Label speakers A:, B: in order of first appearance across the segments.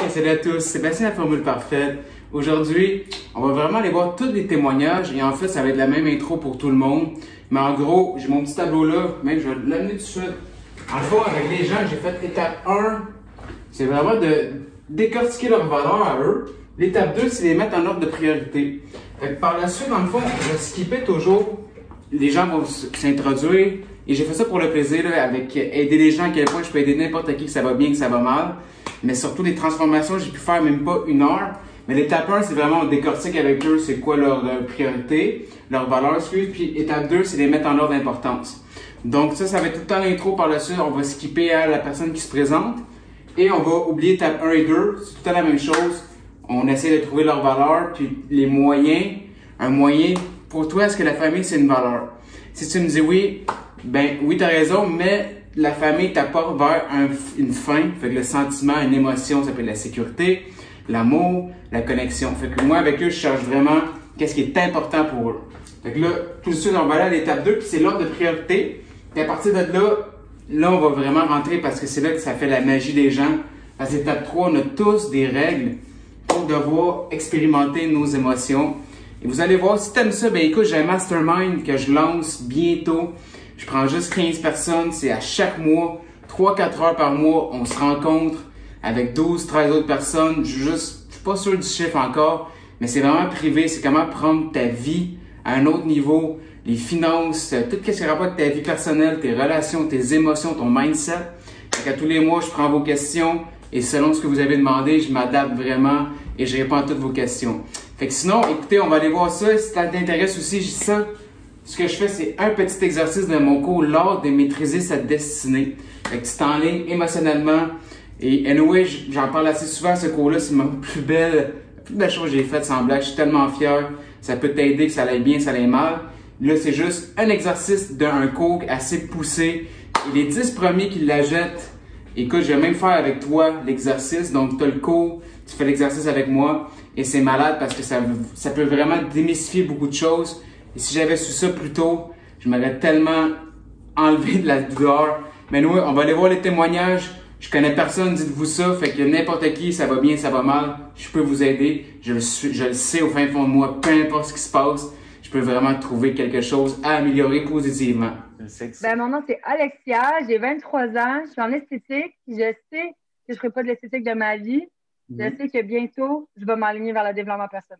A: et salut à tous, Sébastien la Formule Parfaite. Aujourd'hui, on va vraiment aller voir tous les témoignages et en fait, ça va être la même intro pour tout le monde. Mais en gros, j'ai mon petit tableau là, même je vais l'amener tout de suite. En fond, avec les gens, j'ai fait étape 1, c'est vraiment de décortiquer leurs valeurs à eux. L'étape 2, c'est les mettre en ordre de priorité. Fait que par la suite, dans le fond, je vais skipper toujours. Les gens vont s'introduire. Et j'ai fait ça pour le plaisir, là, avec aider les gens à quel point je peux aider n'importe qui, que ça va bien, que ça va mal. Mais surtout, les transformations, j'ai pu faire même pas 1 heure. Mais l'étape 1, c'est vraiment on décortique avec eux, c'est quoi leur priorité, leurs valeurs, excuse. Puis étape 2, c'est les mettre en ordre d'importance. Donc ça va être tout le temps l'intro. Par la suite, on va skipper à la personne qui se présente. Et on va oublier étape 1 et 2. C'est tout le temps la même chose. On essaie de trouver leurs valeurs, puis les moyens. Un moyen, pour toi, est-ce que la famille, c'est une valeur? Si tu me dis oui, ben oui, t'as raison, mais la famille t'apporte vers une fin. Fait que le sentiment, une émotion, ça peut être la sécurité, l'amour, la connexion. Fait que moi, avec eux, je cherche vraiment qu'est-ce qui est important pour eux. Fait que là, tout de suite, on va aller à l'étape 2, puis c'est l'ordre de priorité. Puis à partir de là, on va vraiment rentrer parce que c'est là que ça fait la magie des gens. Parce que l'étape 3, on a tous des règles pour devoir expérimenter nos émotions. Et vous allez voir, si tu aimes ça, ben écoute, j'ai un mastermind que je lance bientôt. Je prends juste 15 personnes, c'est à chaque mois, 3-4 heures par mois, on se rencontre avec 12-13 autres personnes. Je suis pas sûr du chiffre encore, mais c'est vraiment privé, c'est comment prendre ta vie à un autre niveau, les finances, tout ce qui a rapport avec ta vie personnelle, tes relations, tes émotions, ton mindset. Fait qu'à tous les mois, je prends vos questions et selon ce que vous avez demandé, je m'adapte vraiment et je réponds à toutes vos questions. Fait que sinon, écoutez, on va aller voir ça. Si ça t'intéresse aussi, je dis ça. Ce que je fais, c'est un petit exercice de mon cours, l'art de maîtriser sa destinée. Fait que tu t'enlignes émotionnellement. Et anyway, j'en parle assez souvent, ce cours-là, c'est ma plus belle chose que j'ai faite sans blague. Je suis tellement fier. Ça peut t'aider, que ça aille bien, que ça aille mal. Là, c'est juste un exercice d'un cours assez poussé. Et les 10 premiers qui la jettent, écoute, je vais même faire avec toi l'exercice. Donc, tu as le cours, tu fais l'exercice avec moi. Et c'est malade parce que ça peut vraiment démystifier beaucoup de choses. Et si j'avais su ça plus tôt, je m'aurais tellement enlevé de la douleur. Mais nous, on va aller voir les témoignages. Je connais personne, dites-vous ça. Fait que n'importe qui, ça va bien, ça va mal, je peux vous aider. Je le sais au fin fond de moi, peu importe ce qui se passe, je peux vraiment trouver quelque chose à améliorer positivement.
B: Mon nom, c'est Alexia, j'ai 23 ans, je suis en esthétique. Je sais que je ne ferai pas de l'esthétique de ma vie. Je sais que bientôt, je vais m'aligner vers le développement personnel.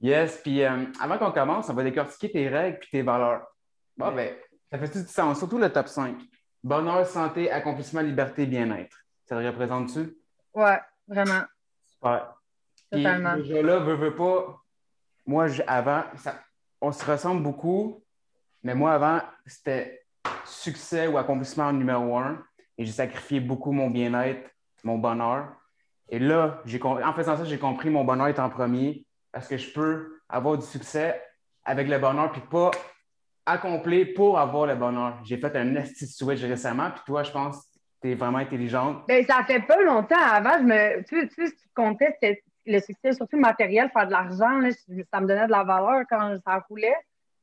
A: Yes, puis avant qu'on commence, on va décortiquer tes règles puis tes valeurs. Bon, ben, ça fait tout du sens, surtout le top 5. Bonheur, santé, accomplissement, liberté, bien-être. Ça te représente-tu?
B: Ouais, vraiment.
A: Super. Puis
B: Totalement.
A: déjà là, veux pas. Moi, avant, on se ressemble beaucoup, mais moi, avant, c'était succès ou accomplissement numéro 1. Et j'ai sacrifié beaucoup mon bien-être, mon bonheur. Et là, en faisant ça, j'ai compris mon bonheur est en premier parce que je peux avoir du succès avec le bonheur puis pas accomplir pour avoir le bonheur. J'ai fait un esti de switch récemment, puis toi, je pense que tu es vraiment intelligente.
B: Ben, ça fait pas longtemps. Avant, tu sais, ce qui comptait, c'était le succès, surtout matériel, faire de l'argent. Là, ça me donnait de la valeur quand ça roulait.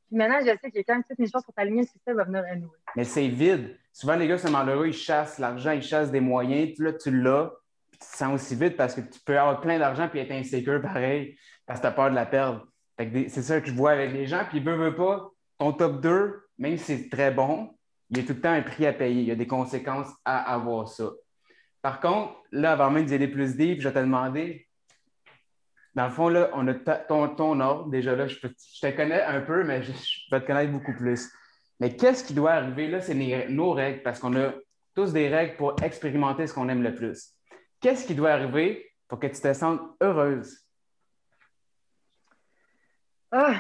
B: Puis maintenant, je sais que quand toutes mes choses sont alignées, le succès va venir à nous.
A: Mais c'est vide. Souvent, les gars sont malheureux, ils chassent l'argent, ils chassent des moyens. Puis là, tu l'as, puis tu te sens aussi vide parce que tu peux avoir plein d'argent puis être insécure pareil, parce que tu as peur de la perdre. C'est ça que je vois avec les gens. Puis, veux pas, ton top 2, même si c'est très bon, il y a tout le temps un prix à payer. Il y a des conséquences à avoir ça. Par contre, là, avant même d'y aller plus deep, je vais te demander, dans le fond, là, on a ton ordre. Déjà là, je te connais un peu, mais je vais te connaître beaucoup plus. Mais qu'est-ce qui doit arriver? Là, c'est nos règles, parce qu'on a tous des règles pour expérimenter ce qu'on aime le plus. Qu'est-ce qui doit arriver pour que tu te sentes heureuse?
B: Ah,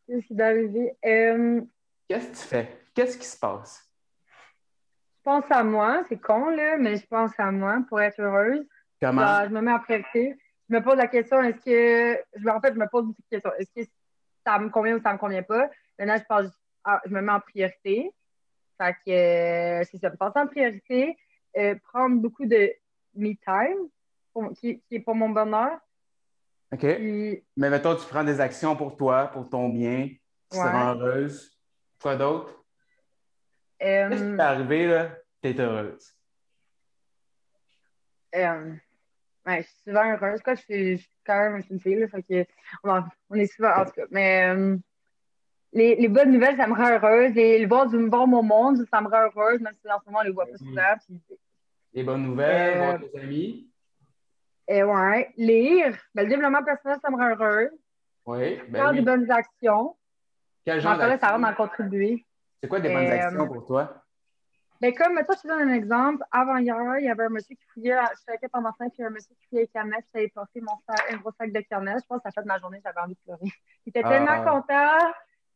B: qu'est-ce qui doit arriver?
A: Qu'est-ce que tu fais? Qu'est-ce qui se passe?
B: Je pense à moi, c'est con, là, mais je pense à moi pour être heureuse.
A: Comment?
B: Genre, je me mets en priorité. Je me pose la question, est-ce que. En fait, je me pose une petite question. Est-ce que ça me convient ou ça me convient pas? Maintenant, je me mets en priorité. Fait que c'est ça. Me passer en priorité, prendre beaucoup de me time, qui est pour mon bonheur.
A: OK.
B: Puis,
A: Mais mettons, tu prends des actions pour toi, pour ton bien, tu te rends
B: ouais.
A: heureuse. Quoi d'autre? Qu'est-ce qui t'est arrivé, là? Tu es heureuse.
B: Euh, ouais, je suis souvent heureuse. Quoi, je suis quand même une fille, là, fait que on est souvent, en tout cas. Mais les bonnes nouvelles, ça me rend heureuse. Et le voir du bon monde, ça me rend heureuse, même si en ce moment, on les voit pas
A: Oui.
B: souvent. Puis,
A: Les bonnes nouvelles, voir
B: euh,
A: tes amis.
B: ouais, lire, ben, le développement personnel, ça me rend heureuse.
A: Oui, ben
B: Faire des
A: oui.
B: bonnes actions.
A: Quel
B: Mais
A: genre
B: encore là, ça va
A: d'action?
B: m'en contribuer.
A: C'est quoi des bonnes actions
B: Euh,
A: pour toi?
B: ben comme, toi, je te donne un exemple. Avant hier, il y avait un monsieur qui fouillait, je travaillais pendant 5, il y a un monsieur qui fouillait les canettes, j'avais porté un gros sac de canettes. Je pense que ça a fait ma journée, j'avais envie de pleurer. Il était tellement
A: Ah,
B: content.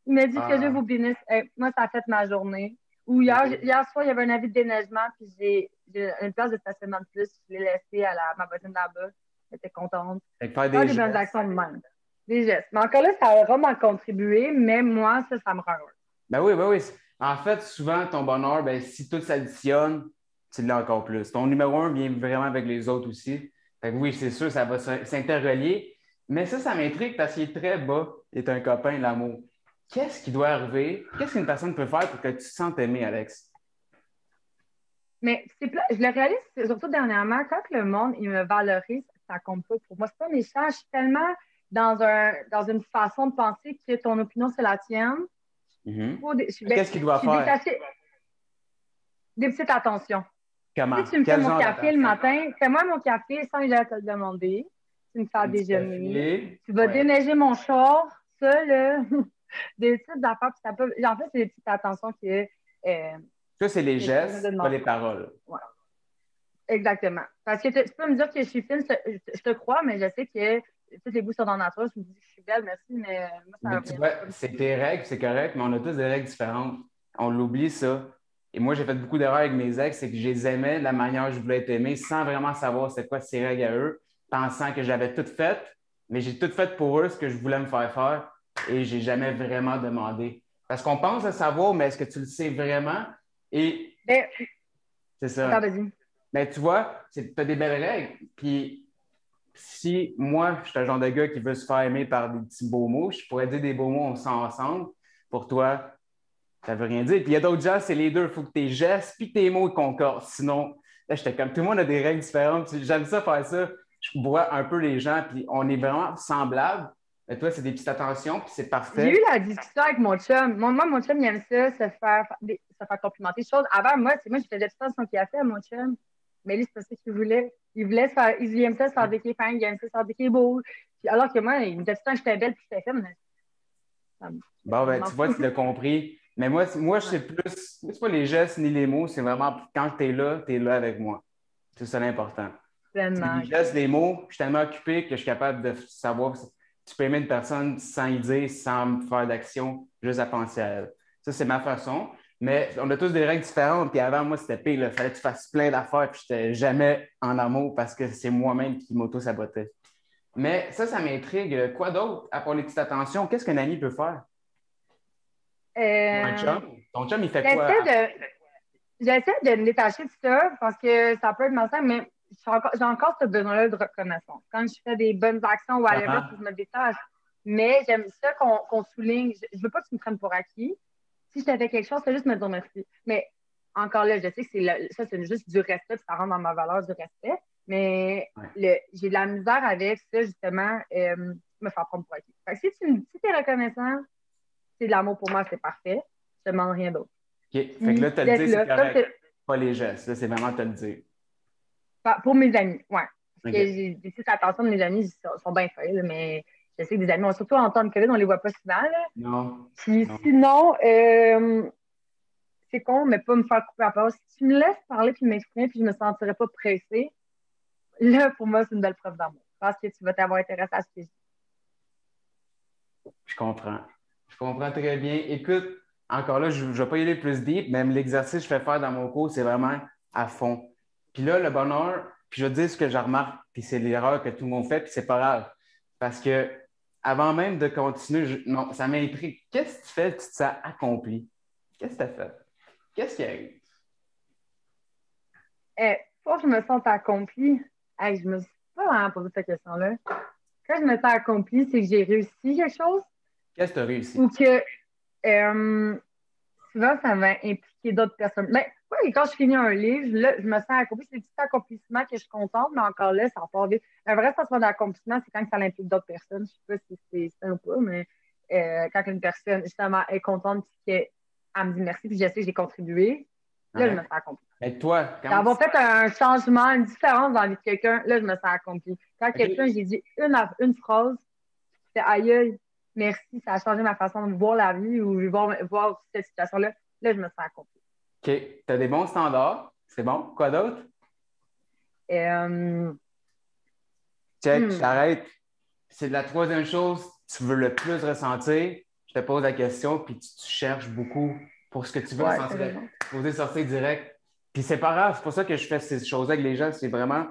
B: Il m'a dit que Dieu
A: ah,
B: vous bénisse. Moi, ça a fait ma journée. Ou hier soir, il y avait un avis de déneigement, puis j'ai une place de stationnement de plus. Je l'ai laissé à ma voisine là-bas. Elle était contente.
A: fait que faire
B: Faire
A: des
B: des bonnes
A: gestes.
B: actions de même. Des gestes. Mais encore là, ça a vraiment contribué, mais moi, ça me rend heureuse.
A: Ben oui. En fait, souvent, ton bonheur, ben, si tout s'additionne, tu l'as encore plus. Ton numéro un vient vraiment avec les autres aussi. Fait que oui, c'est sûr, ça va s'interrelier. Mais ça m'intrigue parce qu'il est très bas. Il est un copain, l'amour. Qu'est-ce qui doit arriver? Qu'est-ce qu'une personne peut faire pour que tu te sentes aimé, Alex?
B: Mais je le réalise surtout dernièrement, quand le monde il me valorise, ça compte pas pour moi. C'est pas méchant. Je suis tellement dans une façon de penser que ton opinion, c'est la tienne.
A: Mhm. Qu'est-ce qu'il
B: Je
A: doit
B: suis
A: faire?
B: détachée des petites attentions. Si
A: Comment?
B: tu me fais
A: Quel
B: mon
A: genre
B: café le
A: d'attention?
B: matin, fais-moi mon café sans que j'aille te le demander. Tu me fais à
A: Un petit
B: déjeuner.
A: café?
B: Tu vas
A: Ouais.
B: déneiger mon char. Ça, là, des petites affaires. En fait, c'est des petites attentions
A: Ça, c'est les
B: que j'ai besoin de
A: gestes, pas
B: demander.
A: les paroles.
B: Ouais. Exactement. Parce que tu peux me dire que je suis fine, je te crois, mais je sais que tous les bouts sont dans la nature. Je me dis que je suis belle, merci, mais moi, ça ne
A: Mais tu
B: reviendra
A: vois,
B: pas.
A: c'est tes règles, c'est correct, mais on a tous des règles différentes. On l'oublie, ça. Et moi, j'ai fait beaucoup d'erreurs avec mes ex, c'est que je les aimais de la manière dont je voulais être aimé, sans vraiment savoir c'est quoi ces règles à eux, pensant que j'avais tout fait, mais j'ai tout fait pour eux ce que je voulais me faire faire et j'ai jamais vraiment demandé. Parce qu'on pense le savoir, mais est-ce que tu le sais vraiment? Et
B: Ben,
A: c'est
B: attends,
A: ça.
B: vas-y.
A: Mais tu vois, tu as des belles règles. Puis si moi, je suis un genre de gars qui veut se faire aimer par des petits beaux mots, je pourrais dire des beaux mots, on sent ensemble. Pour toi, ça veut rien dire. Puis il y a d'autres gens, c'est les deux. Il faut que tes gestes puis tes mots ils concordent. Sinon, là, j'étais comme tout le monde a des règles différentes. Puis j'aime ça faire ça. Je vois un peu les gens, puis on est vraiment semblables. Mais toi, c'est des petites attentions, puis c'est
B: J'ai eu
A: parfait.
B: la discussion avec mon chum. Moi, mon chum, il aime ça, se faire complimenter. Chose. Avant, moi, je faisais tout ça son café à mon chum. Mais lui, c'est pas ça qu'il voulait. Il voulait se faire, il aime ça se faire des qu'il est fin, il aime ça se faire des qu'il est beau. Puis, alors que moi, il me disait tout le temps que j'étais belle puis que j'étais fine.
A: Bon,
B: Je
A: ben,
B: m'en
A: tu vois,
B: fous.
A: tu l'as compris. Mais moi, je
B: Ouais,
A: sais plus. C'est pas les gestes ni les mots, c'est vraiment quand tu es là avec moi. C'est ça l'important. C'est
B: pleinement.
A: les gestes, les mots, je suis tellement occupé que je suis capable de savoir si tu peux aimer une personne sans y dire, sans faire d'action, juste à penser à elle. Ça, c'est ma façon. Mais on a tous des règles différentes. Puis avant, moi, c'était pire. Il fallait que tu fasses plein d'affaires. Puis je n'étais jamais en amour parce que c'est moi-même qui m'auto-sabotais. Mais ça m'intrigue. Quoi d'autre, à part les petites attentions? Qu'est-ce qu'un ami peut faire? Ou un
B: Euh,
A: chum? Ton chum, il fait quoi?
B: j'essaie de, j'essaie de me détacher de ça parce que ça peut être malsain, mais j'ai encore ce besoin-là de reconnaissance. Quand je fais des bonnes actions ou whatever, faut que
A: Comment?
B: je me détache. Mais j'aime ça qu'on souligne. Je veux pas que tu me prennes pour acquis. Si je te fais quelque chose, c'est juste me dire merci. Mais encore là, je sais que ça, c'est juste du respect, puis ça rentre dans ma valeur du respect. Mais
A: Ouais.
B: j'ai de la misère avec ça, justement, me faire prendre pour acquis. Fait que si tu es reconnaissant, c'est de l'amour pour moi, c'est parfait. Je te demande rien d'autre.
A: OK. Fait que là,
B: Puis
A: te le
B: d'être
A: dire, c'est
B: là,
A: correct. Pas les gestes. Là, c'est vraiment te le dire.
B: pour mes amis, ouais. Parce que
A: OK.
B: j'ai des petites attentions de mes amis, ils sont bien faits, là, mais je sais que des amis, surtout en temps de COVID, on les voit pas souvent. Là.
A: Non.
B: Puis
A: Non.
B: sinon, c'est con, mais pas me faire couper la parole. Si tu me laisses parler puis m'exprimer, puis je me sentirais pas pressée, là, pour moi, c'est une belle preuve d'amour. Parce que tu vas t'avoir intéressé à ce que je dis.
A: Je comprends. Je comprends très bien. Écoute, encore là, je ne vais pas y aller plus deep, même l'exercice que je fais faire dans mon cours, c'est vraiment à fond. Puis là, le bonheur, puis je vais te dire ce que je remarque, puis c'est l'erreur que tout le monde fait, puis c'est pas grave. Parce que avant même de continuer, non, ça m'intrigue. Qu'est-ce que tu fais? Tu te sens accompli. Qu'est-ce que tu as fait? Qu'est-ce qui arrive?
B: Faut que je me sente accomplie. Hey, je me suis pas vraiment posé cette question-là. Quand je me sens accomplie, c'est que j'ai réussi quelque chose
A: Qu'est-ce que tu as
B: ou
A: réussi?
B: que euh, souvent, ça va impliquer d'autres personnes. Mais Oui, quand je finis un livre, là, je me sens accomplie. C'est des petits accomplissements que je suis contente, mais encore là, ça part vite. Un vrai sentiment d'accomplissement, c'est quand ça implique d'autres personnes. Je sais pas si c'est ça ou pas, mais quand une personne, justement, est contente et qu'elle me dit merci, puis je sais que j'ai contribué, là, je me
A: Ouais.
B: sens accomplie.
A: Mais toi, quand
B: D'avoir fait un changement, une différence dans la vie de quelqu'un, là, je me sens accomplie. Quand quelqu'un,
A: OK.
B: j'ai dit une phrase, c'était aïe, aïe, merci, ça a changé ma façon de voir la vie ou voir cette situation-là, là, je me sens accomplie.
A: OK. Tu as des bons standards. C'est bon. Quoi d'autre?
B: Euh,
A: Check, je
B: hmm,
A: t'arrête. C'est la troisième chose que tu veux le plus ressentir. Je te pose la question, puis tu cherches beaucoup pour ce que tu veux
B: ouais, t'as
A: ressentir.
B: raison.
A: Poser sortir direct. Puis c'est pas grave, c'est pour ça que je fais ces choses avec les gens. C'est vraiment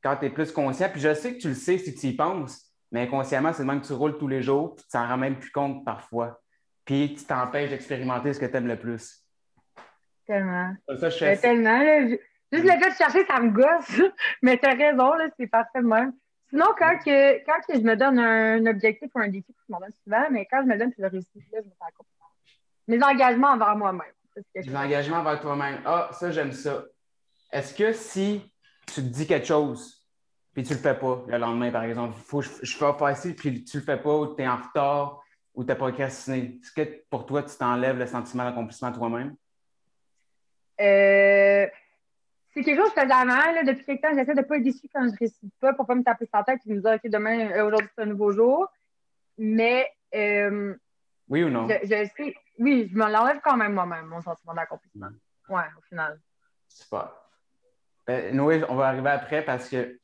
A: quand tu es plus conscient. Puis je sais que tu le sais si tu y penses, mais inconsciemment, c'est le même que tu roules tous les jours, puis tu t'en rends même plus compte parfois. Puis tu t'empêches d'expérimenter ce que tu aimes le plus.
B: Tellement.
A: Ça, je fais ça.
B: Tellement, là. Juste le fait de chercher, ça me gosse. Mais t'as raison, là, c'est parfait de même. Sinon, quand que je me donne un objectif ou un défi, je m'en donne souvent, mais quand je me donne puis je le réussis, là, je me sens accomplie. Mes engagements envers moi-même. Ça, c'est quelque
A: Des
B: chose de
A: engagements envers toi-même. Ah, ça, j'aime ça. Est-ce que si tu te dis quelque chose, puis tu le fais pas le lendemain, par exemple, faut que je fais faire ci, puis tu le fais pas, ou tu es en retard, ou tu as procrastiné, est-ce que pour toi, tu t'enlèves le sentiment d'accomplissement toi-même?
B: Euh, c'est quelque chose que je faisais avant, là, depuis quelque temps, j'essaie de ne pas être déçue quand je réussis pas pour pas me taper sur la tête et me dire, OK, demain, aujourd'hui, c'est un nouveau jour. Mais
A: Oui ou non?
B: je sais, oui, je me l'enlève quand même moi-même, mon sentiment d'accomplissement.
A: Hmm.
B: Ouais, au final.
A: Super. Noé, on va arriver après parce que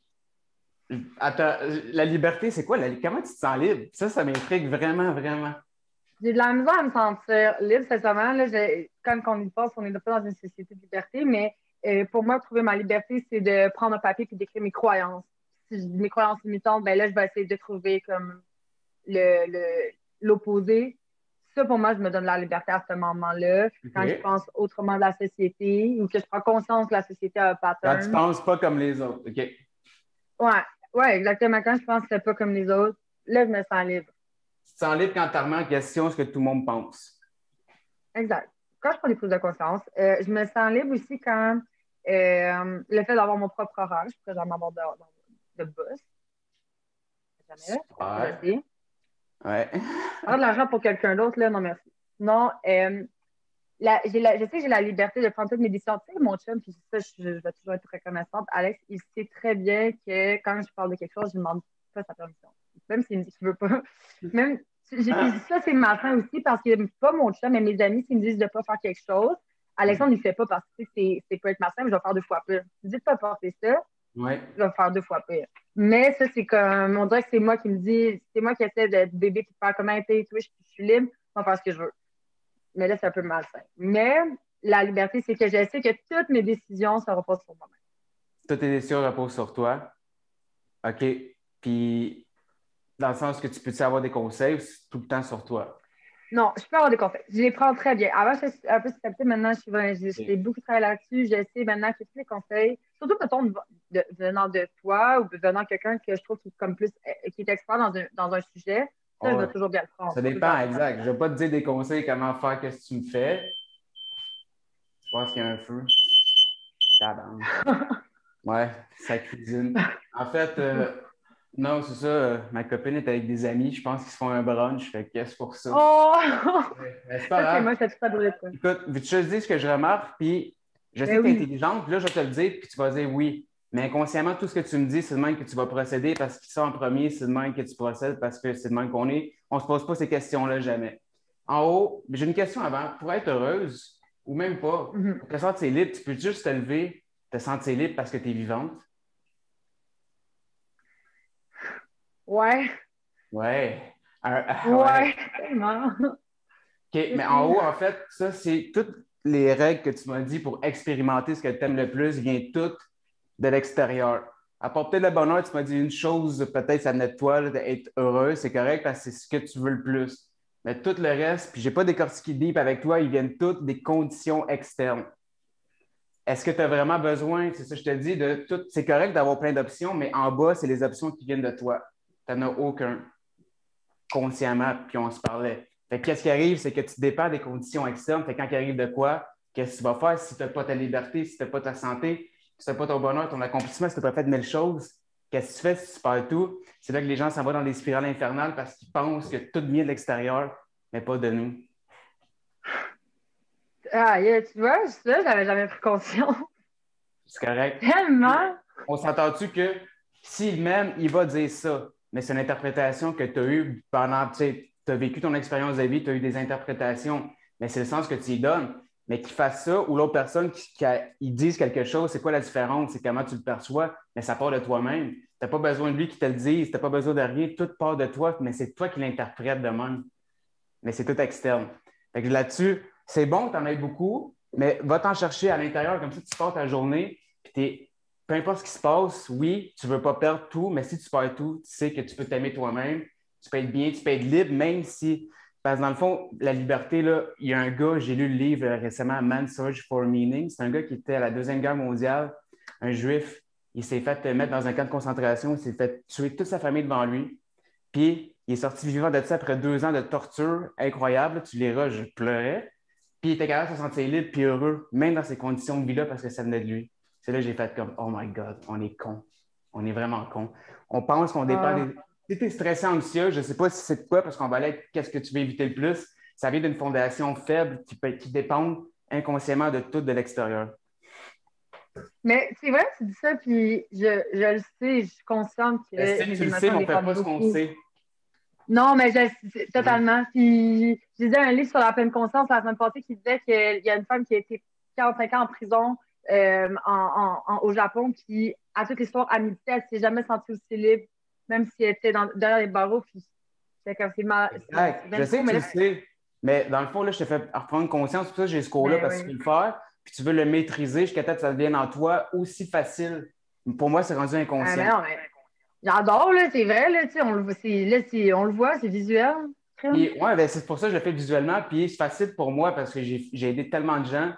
A: attends, la liberté, c'est quoi? Comment tu te sens libre? Ça m'intrigue vraiment, vraiment.
B: J'ai de la misère à me sentir libre, sincèrement. Là, comme on y pense, on n'est pas dans une société de liberté, mais pour moi, trouver ma liberté, c'est de prendre un papier et d'écrire mes croyances. Si j'ai mes croyances limitantes, ben là, je vais essayer de trouver comme l'opposé. Ça, pour moi, je me donne la liberté à ce moment-là. Quand je
A: OK.
B: pense autrement de la société ou que je prends conscience que la société a un
A: Quand tu
B: pattern.
A: penses pas comme les autres. OK.
B: Ouais, ouais, exactement. Quand je pense que c'est pas comme les autres, là, je me sens libre.
A: Tu te sens libre quand tu remets en question ce que tout le monde pense.
B: Exact. Quand je prends des prises de conscience, je me sens libre aussi quand le fait d'avoir mon propre horaire, je pourrais jamais avoir de boss. Jamais. Je
A: Super.
B: sais.
A: Ouais.
B: Avoir de l'argent pour quelqu'un d'autre, là, non merci. Non, je sais que j'ai la liberté de prendre toutes mes décisions. Tu sais, mon chum, puis ça, je vais toujours être reconnaissante. Alex, il sait très bien que quand je parle de quelque chose, je ne demande pas sa permission. Même s'il me dit qu'il ne veut pas. Même, puis ça, c'est malsain aussi parce que pas mon chum, mais mes amis, s'ils me disent de ne pas faire quelque chose, Alexandre, il ne fait pas parce que c'est peut être malsain, mais je vais faire deux fois pire. Si me dis de ne pas porter ça,
A: Ouais.
B: je vais faire deux fois pire. Mais ça, c'est comme, on dirait que c'est moi qui me dis, c'est moi qui essaie d'être bébé et de faire comment être Twitch, puis je suis libre, je vais faire ce que je veux. Mais là, c'est un peu malsain. Mais la liberté, c'est que je sais que toutes mes décisions se reposent sur moi-même.
A: Toutes tes décisions reposent sur toi. OK. Puis, dans le sens que tu peux avoir des conseils ou c'est tout le temps sur toi?
B: Non, je peux avoir des conseils. Je les prends très bien. Avant, je suis un peu susceptible. Maintenant, j'ai
A: OK.
B: beaucoup travaillé là-dessus. J'essaie maintenant que tous les conseils, surtout mettons, venant de toi ou venant de quelqu'un que je trouve qui est comme plus qui est expert dans un sujet, ça, je
A: Ah
B: vais
A: ouais.
B: toujours bien le prendre.
A: Ça
B: Tout le temps,
A: dépend,
B: tout le temps, tout
A: exact. Je ne vais pas te dire des conseils comment faire, qu'est-ce que tu me fais. Je pense qu'il y a un feu. Tabarnak.
B: le temps.
A: Ouais, ça cuisine. En fait, non, c'est ça. Ma copine est avec des amis. Je pense qu'ils se font un brunch. Fait que c'est pour ça.
B: Oh!
A: Ouais. Mais c'est pas
B: Ça, c'est
A: grave.
B: moi, c'est tout ça de toi.
A: Écoute, veux-tu que je te dise ce que je remarque? Puis, je sais
B: Ben
A: que tu es
B: oui.
A: intelligente. Puis là, je vais te le dire. Puis tu vas dire oui. Mais inconsciemment, tout ce que tu me dis, c'est de même que tu vas procéder parce qu'ils sont en premier. C'est de même que tu procèdes parce que c'est de même qu'on est. On ne se pose pas ces questions-là jamais. En haut, j'ai une question avant. Pour être heureuse, ou même pas,
B: Mhm.
A: pour te sentir libre, tu peux juste te lever, te sentir libre parce que tu es vivante.
B: Ouais.
A: Ouais. Ouais.
B: Ouais. Tellement.
A: OK, mais en haut, en fait, ça, c'est toutes les règles que tu m'as dit pour expérimenter ce que tu aimes le plus, viennent toutes de l'extérieur. À part peut-être le bonheur, tu m'as dit une chose, peut-être ça venait de toi, d'être heureux, c'est correct parce que c'est ce que tu veux le plus. Mais tout le reste, puis j'ai pas décortiqué deep avec toi, ils viennent toutes des conditions externes. Est-ce que tu as vraiment besoin, c'est ça que je te dis, de tout. C'est correct d'avoir plein d'options, mais en bas, c'est les options qui viennent de toi. Tu n'en as aucun consciemment, puis on se parlait. Fait que qu'est-ce qui arrive, c'est que tu dépends des conditions externes. Fait que quand il arrive de quoi, qu'est-ce que tu vas faire si tu n'as pas ta liberté, si tu n'as pas ta santé, si tu n'as pas ton bonheur, ton accomplissement, si tu n'as pas fait de belles choses? Qu'est-ce que tu fais si tu perds tout? C'est là que les gens s'en vont dans des spirales infernales parce qu'ils pensent que tout vient de l'extérieur, mais pas de nous.
B: Ah, yeah, tu vois, ça, j'avais jamais pris conscience.
A: C'est correct.
B: Tellement!
A: On s'entend-tu que s'il m'aime, il va dire ça, mais c'est une interprétation que tu as eue pendant, tu sais, tu as vécu ton expérience de vie, tu as eu des interprétations, mais c'est le sens que tu y donnes. Mais qu'il fasse ça ou l'autre personne ils disent quelque chose, c'est quoi la différence? C'est comment tu le perçois, mais ça part de toi-même. Tu n'as pas besoin de lui qui te le dise, tu n'as pas besoin de rien, tout part de toi, mais c'est toi qui l'interprètes de même. Mais c'est tout externe. Fait que là-dessus, c'est bon, tu en as beaucoup, mais va t'en chercher à l'intérieur, comme ça tu pars ta journée, puis peu importe ce qui se passe, oui, tu ne veux pas perdre tout, mais si tu perds tout, tu sais que tu peux t'aimer toi-même, tu peux être bien, tu peux être libre, même si. Parce que dans le fond, la liberté, là, il y a un gars, j'ai lu le livre récemment, Man's Search for Meaning. C'est un gars qui était à la Deuxième Guerre mondiale, un juif. Il s'est fait mettre dans un camp de concentration, il s'est fait tuer toute sa famille devant lui. Puis, il est sorti vivant de ça après 2 ans de torture incroyable. Tu liras, je pleurais. Puis, il était capable de se sentir libre puis heureux, même dans ces conditions de vie-là, parce que ça venait de lui. C'est là que j'ai fait comme, oh my God, on est con. On est vraiment con. On pense qu'on dépend des. Si tu es stressé, anxieux, je ne sais pas si c'est de quoi, parce qu'on va aller qu'est-ce que tu veux éviter le plus. Ça vient d'une fondation faible qui dépend inconsciemment de tout de l'extérieur.
B: Mais c'est vrai, tu dis ça, puis je le sais, je suis consciente que
A: Si tu le sais, mais on ne fait pas ce qu'on sait.
B: Non, mais totalement. Puis, j'ai lu un livre sur la pleine conscience la semaine passée qui disait qu'il y a une femme qui a été 45 ans en prison au Japon, puis à toute l'histoire, à midi, elle ne s'est jamais sentie aussi libre, même si elle était derrière les barreaux. Puis, c'est comme c'est mal.
A: Je sais que tu le sais, mais dans le fond, là, je te fais reprendre conscience. Pour ça, j'ai ce cours-là parce que tu veux le faire, puis tu veux le maîtriser jusqu'à temps que ça devienne en toi aussi facile. Pour moi, c'est rendu inconscient.
B: Mais non, mais j'adore, là, c'est vrai, là, tu sais, on le voit, c'est visuel.
A: Oui, ben, c'est pour ça que je le fais visuellement, puis c'est facile pour moi parce que j'ai aidé tellement de gens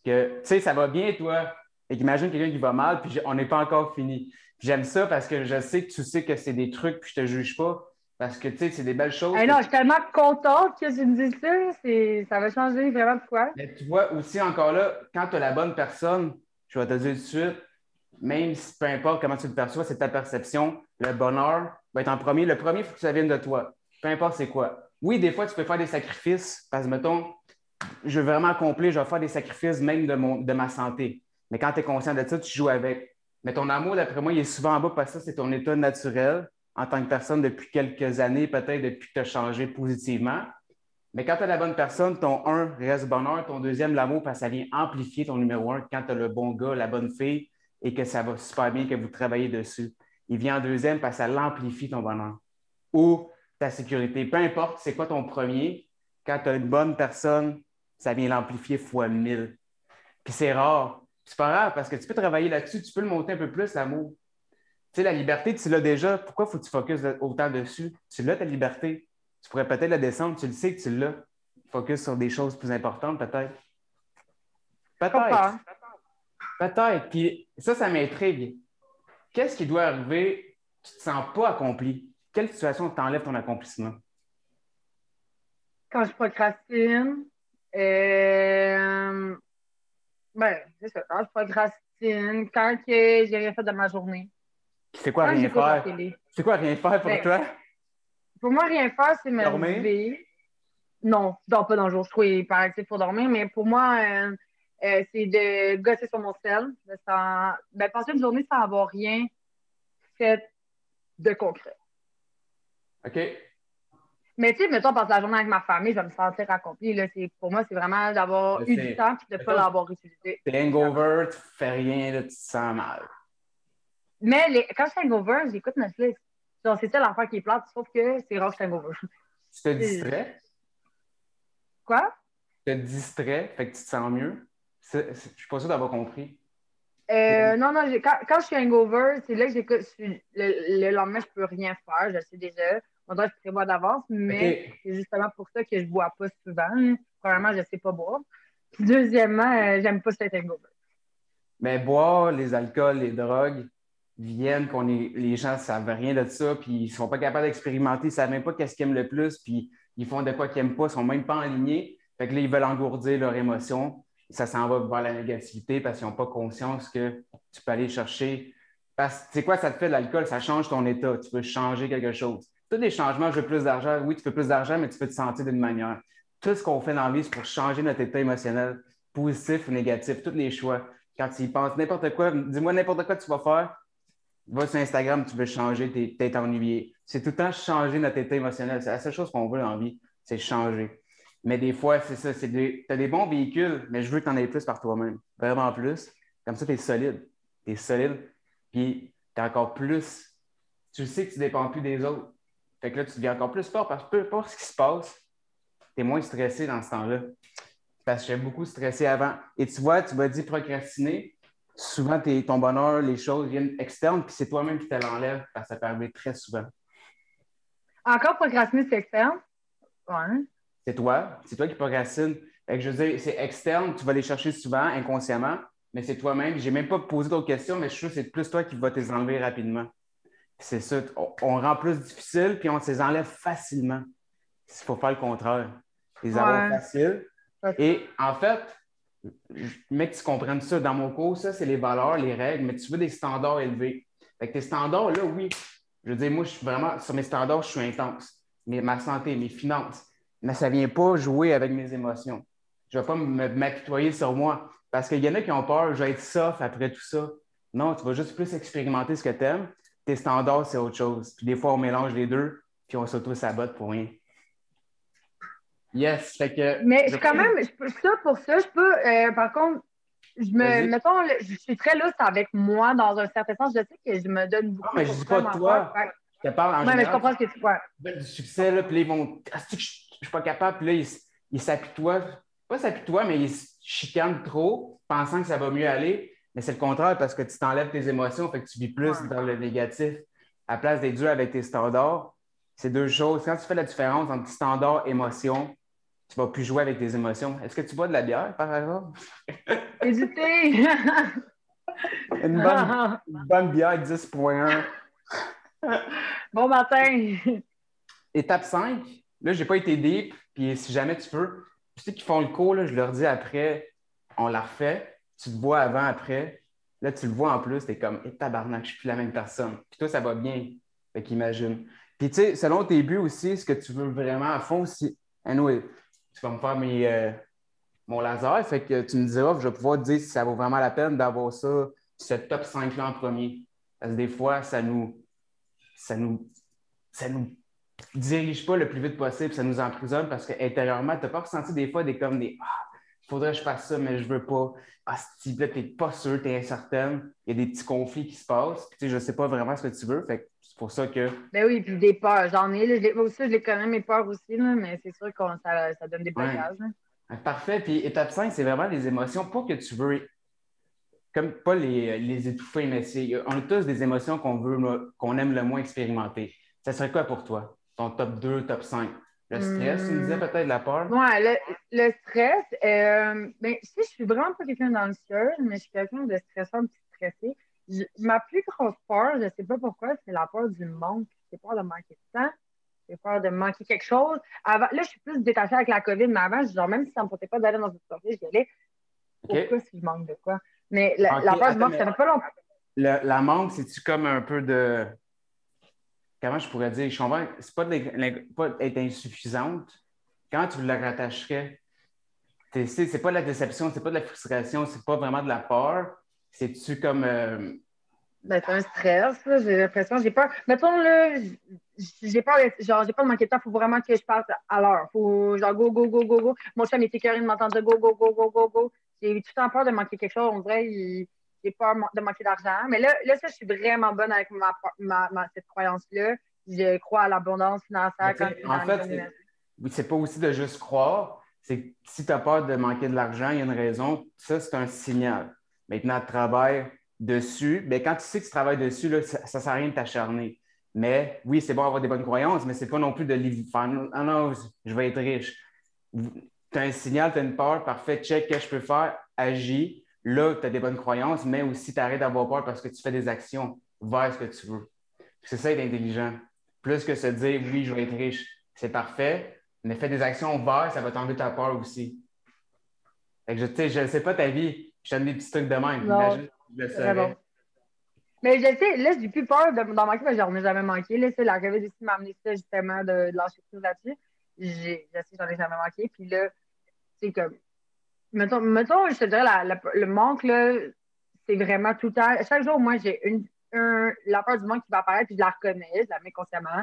A: que, tu sais, ça va bien, toi. Et qu'imagine quelqu'un qui va mal, puis on n'est pas encore fini. Puis j'aime ça parce que je sais que tu sais que c'est des trucs, puis je te juge pas. Parce que, tu sais, c'est des belles choses.
B: Non, je suis tellement contente que tu me dises ça. Ça va changer vraiment de quoi.
A: Mais tu vois aussi encore là, quand tu as la bonne personne, je vais te dire tout de suite, même si peu importe comment tu le perçois, c'est ta perception, le bonheur va être en premier. Le premier, il faut que ça vienne de toi. Peu importe c'est quoi. Oui, des fois, tu peux faire des sacrifices parce que, mettons, je veux vraiment accomplir, je vais faire des sacrifices même de ma santé. Mais quand tu es conscient de ça, tu joues avec. Mais ton amour, d'après moi, il est souvent en bas parce que ça, c'est ton état naturel en tant que personne depuis quelques années, peut-être depuis que tu as changé positivement. Mais quand tu as la bonne personne, ton un reste bonheur, ton deuxième, l'amour, parce que ça vient amplifier ton numéro un quand tu as le bon gars, la bonne fille et que ça va super bien, que vous travaillez dessus. Il vient en deuxième parce que ça l'amplifie ton bonheur. Ou ta sécurité. Peu importe c'est quoi ton premier, quand tu as une bonne personne, ça vient l'amplifier fois 1000. Puis c'est rare. C'est pas grave parce que tu peux travailler là-dessus, tu peux le monter un peu plus, l'amour. Tu sais, la liberté, tu l'as déjà. Pourquoi faut que tu focuses autant dessus? Tu l'as, ta liberté. Tu pourrais peut-être la descendre. Tu le sais que tu l'as. Focus sur des choses plus importantes, peut-être. Peut-être. Peut-être. Puis ça m'intrigue. Qu'est-ce qui doit arriver? Tu ne te sens pas accompli. Quelle situation t'enlève ton accomplissement?
B: Quand je procrastine, c'est ça. Quand je procrastine, quand j'ai rien fait de ma journée.
A: C'est quoi rien faire? C'est quoi rien faire pour toi?
B: Pour moi, rien faire, c'est me lever. Non, je dors pas dans le jour. Je suis hyperactif pour dormir, mais pour moi, c'est de gosser sur mon sel. Passer une journée sans avoir rien fait de concret.
A: OK.
B: Mais tu sais, mettons, passer la journée avec ma famille, je vais me sentir accomplie. Là. Pour moi, c'est vraiment d'avoir eu du temps et de ne pas l'avoir utilisé.
A: T'es hangover, tu fais rien, là, tu te sens mal.
B: Mais quand je suis hangover, j'écoute Netflix. Genre, c'est ça l'affaire qui est plate, sauf que c'est rare que je suis hangover.
A: Tu te distrais?
B: Quoi?
A: Tu te distrais, fait que tu te sens mieux? Je suis pas sûr d'avoir compris.
B: Non, quand je suis hangover, c'est là que j'écoute. Le lendemain, je peux rien faire, je sais déjà. On dirait que je prévois d'avance, mais c'est justement pour ça que je bois pas souvent. Premièrement, je sais pas boire. Puis deuxièmement, j'aime pas cet hangover.
A: Mais boire, les alcools, les drogues viennent les gens ne savent rien de ça, puis ils ne sont pas capables d'expérimenter, ils ne savent même pas qu'est-ce qu'ils aiment le plus, puis ils font de quoi qu'ils n'aiment pas, ils ne sont même pas alignés. Fait que là, ils veulent engourdir leurs émotions. ça s'en va vers la négativité parce qu'ils n'ont pas conscience que tu peux aller chercher. Parce que, tu sais quoi, ça te fait de l'alcool, ça change ton état. Tu veux changer quelque chose. Tous les changements, je veux plus d'argent. Oui, tu veux plus d'argent, mais tu veux te sentir d'une manière. Tout ce qu'on fait dans la vie, c'est pour changer notre état émotionnel, positif ou négatif, tous les choix. Quand tu y penses, n'importe quoi, dis-moi n'importe quoi que tu vas faire, va sur Instagram, tu veux changer, t'es ennuyé. C'est tout le temps changer notre état émotionnel. C'est la seule chose qu'on veut dans la vie, c'est changer. Mais des fois, c'est ça, tu as des bons véhicules, mais je veux que tu en aies plus par toi-même. Vraiment plus. Comme ça, tu es solide. Tu es solide, puis tu es encore plus. Tu sais que tu ne dépends plus des autres. Fait que là, tu deviens encore plus fort parce que peu importe ce qui se passe, tu es moins stressé dans ce temps-là. Parce que j'étais beaucoup stressé avant. Et tu vois, tu m'as dit procrastiner. Souvent, ton bonheur, les choses viennent externes, puis c'est toi-même qui te l'enlève, parce que ça peut arriver très souvent.
B: Encore procrastiner, c'est externe. Ouais.
A: C'est toi qui procrastines. Fait que je veux dire, c'est externe, tu vas les chercher souvent, inconsciemment, mais c'est toi-même. Je n'ai même pas posé d'autres questions, mais je suis sûr que c'est plus toi qui vas te les enlever rapidement. C'est ça, on rend plus difficile, puis on se les enlève facilement. Il faut faire le contraire. Les avoir
B: Ouais.
A: faciles. Et en fait, mec, tu comprennes ça. Dans mon cours, ça, c'est les valeurs, les règles, mais tu veux des standards élevés. Fait que tes standards, là, oui. Je veux dire, moi, je suis vraiment, sur mes standards, je suis intense. Ma santé, mes finances. Mais ça ne vient pas jouer avec mes émotions. Je ne vais pas m'apitoyer sur moi. Parce qu'il y en a qui ont peur, je vais être soft après tout ça. Non, tu vas juste plus expérimenter ce que tu aimes. Tes standards, c'est autre chose. Puis des fois, on mélange les deux, puis on s'auto-sabote pour rien. Yes, fait que.
B: Mais je quand même, ça pour ça, je peux, par contre,
A: Vas-y.
B: mettons, je suis très lousse avec moi dans un certain sens. Je sais que je me donne
A: Non,
B: beaucoup
A: mais je
B: pour
A: dis
B: ça,
A: pas de
B: m'en faire.
A: toi. Je te parle en
B: Ouais, mais je
A: général.
B: comprends ce que tu vois.
A: Veulent du succès, là, puis là, ils vont. Ah, c'est que je suis pas capable, puis là, ils s'apitoient. Pas s'apitoient, mais ils se chicanent trop, pensant que ça va mieux aller. Mais c'est le contraire parce que tu t'enlèves tes émotions, fait que tu vis plus
B: Ouais.
A: dans le négatif. À la place d'être dur avec tes standards, c'est deux choses. Quand tu fais la différence entre standard et émotion, tu vas plus jouer avec tes émotions. Est-ce que tu bois de la bière, par exemple?
B: Et du thé!
A: Une bonne bière 10,1.
B: Bon matin!
A: Étape 5, là, j'ai pas été deep, puis si jamais tu veux, ceux qui font le cours, là, je leur dis après, on la refait, tu te vois avant, après, là, tu le vois en plus, t'es comme, tabarnak, je suis plus la même personne. Puis toi, ça va bien, fait qu'imagine. Puis tu sais, selon tes buts aussi, ce que tu veux vraiment à fond, si, anyway, tu vas me faire mon laser, fait que tu me diras, je vais pouvoir te dire si ça vaut vraiment la peine d'avoir ça, ce top 5-là en premier. Parce que des fois, ça nous, ça nous dirige pas le plus vite possible, ça nous emprisonne parce qu'intérieurement, tu n'as pas ressenti des fois comme des Ah, il faudrait que je fasse ça, mais je veux pas. Ah, si là, tu n'es pas sûr, tu es incertaine, il y a des petits conflits qui se passent. Puis, tu sais, je ne sais pas vraiment ce que tu veux. Fait que c'est pour ça que.
B: Ben oui, puis des peurs. J'en ai, là, moi aussi, je les connais, mes peurs aussi, là, mais c'est sûr que ça donne des
A: Ouais.
B: blocages. Là.
A: Parfait. Puis étape 5, c'est vraiment les émotions. Pas que tu veux, comme pas les étouffer, mais on a tous des émotions qu'on aime le moins expérimenter. Ça serait quoi pour toi? Ton top 2, top 5? Le stress, tu me disais
B: Hum,
A: peut-être la peur?
B: ouais, le stress, ben, tu sais, je suis vraiment pas quelqu'un d'anxieuse, mais je suis quelqu'un de stressant, puis stressé. Ma plus grosse peur, je sais pas pourquoi, c'est la peur du manque. J'ai peur de manquer de temps. J'ai peur de manquer quelque chose. Avant, là, je suis plus détachée avec la COVID, mais avant, genre, même si ça ne me tentait pas d'aller dans une soirée, j'y allais.
A: OK.
B: Pourquoi si je manque de quoi? Mais
A: OK,
B: la peur du
A: attends,
B: manque, ça
A: mais
B: fait pas longtemps.
A: la manque, c'est-tu comme un peu de. Comment je pourrais dire? Je comprends, c'est pas, pas être insuffisante. Comment tu la rattacherais? C'est pas de la déception, c'est pas de la frustration, c'est pas vraiment de la peur. C'est-tu comme.
B: Ben, c'est un stress, là. J'ai l'impression, j'ai peur. Mettons, là, j'ai peur, genre, j'ai pas de manquer de temps. Faut vraiment que je parte à l'heure. Faut, genre, go, go, go, go, go. Mon chum est écœuré de m'entendre dire go, go, go, go, go, go. J'ai tout le temps peur de manquer quelque chose. On dirait, j'ai peur de manquer d'argent. Mais là, ça, je suis vraiment bonne avec cette croyance-là. Je crois à l'abondance
A: Mais
B: financière
A: tu
B: quand
A: sais,
B: c'est
A: en
B: dans les
A: fait,
B: bonnes énergies.
A: c'est pas aussi de juste croire. C'est que si tu as peur de manquer de l'argent, il y a une raison. Ça, c'est un signal. Maintenant, tu travailles dessus. Mais quand tu sais que tu travailles dessus, là, ça ne sert à rien de t'acharner. Mais oui, c'est bon d'avoir des bonnes croyances, mais c'est pas non plus de faire Ah non, je vais être riche. Tu as un signal, tu as une peur, parfait, check, qu'est-ce que je peux faire, agis. Là, tu as des bonnes croyances, mais aussi tu arrêtes d'avoir peur parce que tu fais des actions vers ce que tu veux. C'est ça, être intelligent. Plus que se dire oui, je vais être riche, c'est parfait, mais fais des actions vers, ça va t'enlever ta peur aussi. Fait que je ne sais pas ta vie. Je donne des petits trucs de même.
B: Non,
A: Imagine, je le
B: c'est vrai bon.
A: saurais.
B: Mais je sais, là, j'ai plus peur d'en manquer, mais j'en ai jamais manqué. Là, c'est la COVID ici m'a amené ça, justement, de lâcher prise là-dessus. Je sais, j'en ai jamais manqué. Puis là, c'est comme, mettons, je te dirais, le manque, là, c'est vraiment tout le temps. Chaque jour, moi, j'ai la peur du manque qui va apparaître, puis je la reconnais, je la mets consciemment.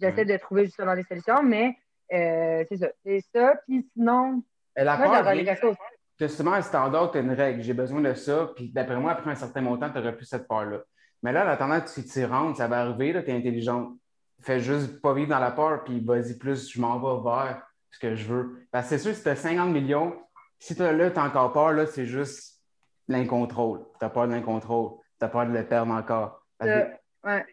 B: J'essaie
A: Ouais.
B: de trouver justement des solutions, mais c'est ça. C'est ça. Puis sinon,
A: Et la
B: moi,
A: peur
B: j'aurais les
A: vient,
B: ressources.
A: justement, un standard, tu as une règle. J'ai besoin de ça. Puis d'après moi, après un certain montant, tu n'auras plus cette peur-là. Mais là, en attendant que tu t'y rendes, ça va arriver, tu es intelligent. Fais juste pas vivre dans la peur, puis vas-y plus, je m'en vais vers ce que je veux. Parce que c'est sûr, si tu as 50 millions, si tu as encore peur, là, c'est juste l'incontrôle. Tu as peur de l'incontrôle. Tu as peur de le perdre encore. Parce que
B: Ouais,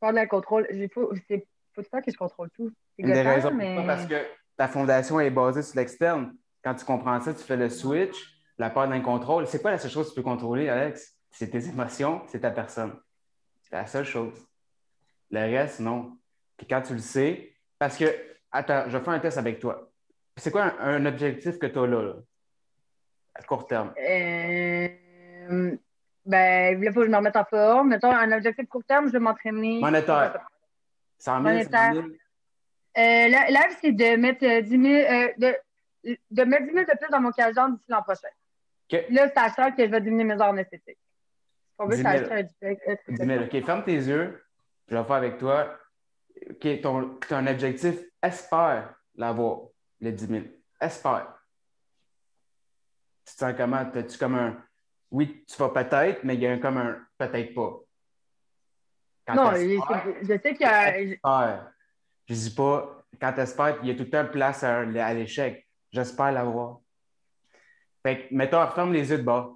B: peur de la contrôle. Faut tout le temps que je contrôle tout. C'est
A: une des
B: gossant,
A: raisons pourquoi, parce
B: mais
A: que ta fondation est basée sur l'externe. Quand tu comprends ça, tu fais le switch, la peur d'un contrôle. C'est quoi la seule chose que tu peux contrôler, Alex? C'est tes émotions, c'est ta personne. C'est la seule chose. Le reste, non. Puis quand tu le sais, parce que, attends, je vais faire un test avec toi. C'est quoi un objectif que tu as là, à court terme?
B: ben, il faut que je me remette en forme. Mettons, un objectif court terme, je vais m'entraîner. C'est quoi
A: Monétaire.
B: ça?
A: 100 000, 50
B: Monétaire.
A: 000?
B: Là, c'est de mettre 10 000, de mettre 10 000 de plus dans mon casier d'ici l'an prochain.
A: OK.
B: Là, sachant que je vais diminuer mes heures en esthétique. On veut
A: 10 000.
B: s'acheter un truc
A: 10
B: de
A: 000.
B: ça.
A: OK, ferme tes yeux. Je vais faire avec toi. OK, ton objectif, espère l'avoir, les 10 000. Espère. Tu te sens comment? As-tu comme un. Oui, tu vas peut-être, mais il y a comme un peut-être pas. Quand tu
B: Non,
A: espères,
B: je sais
A: c'est
B: que.
A: espère. Je dis pas, quand tu espères, il y a tout le temps place à l'échec. J'espère l'avoir. Fait que, mettons, referme les yeux de bas.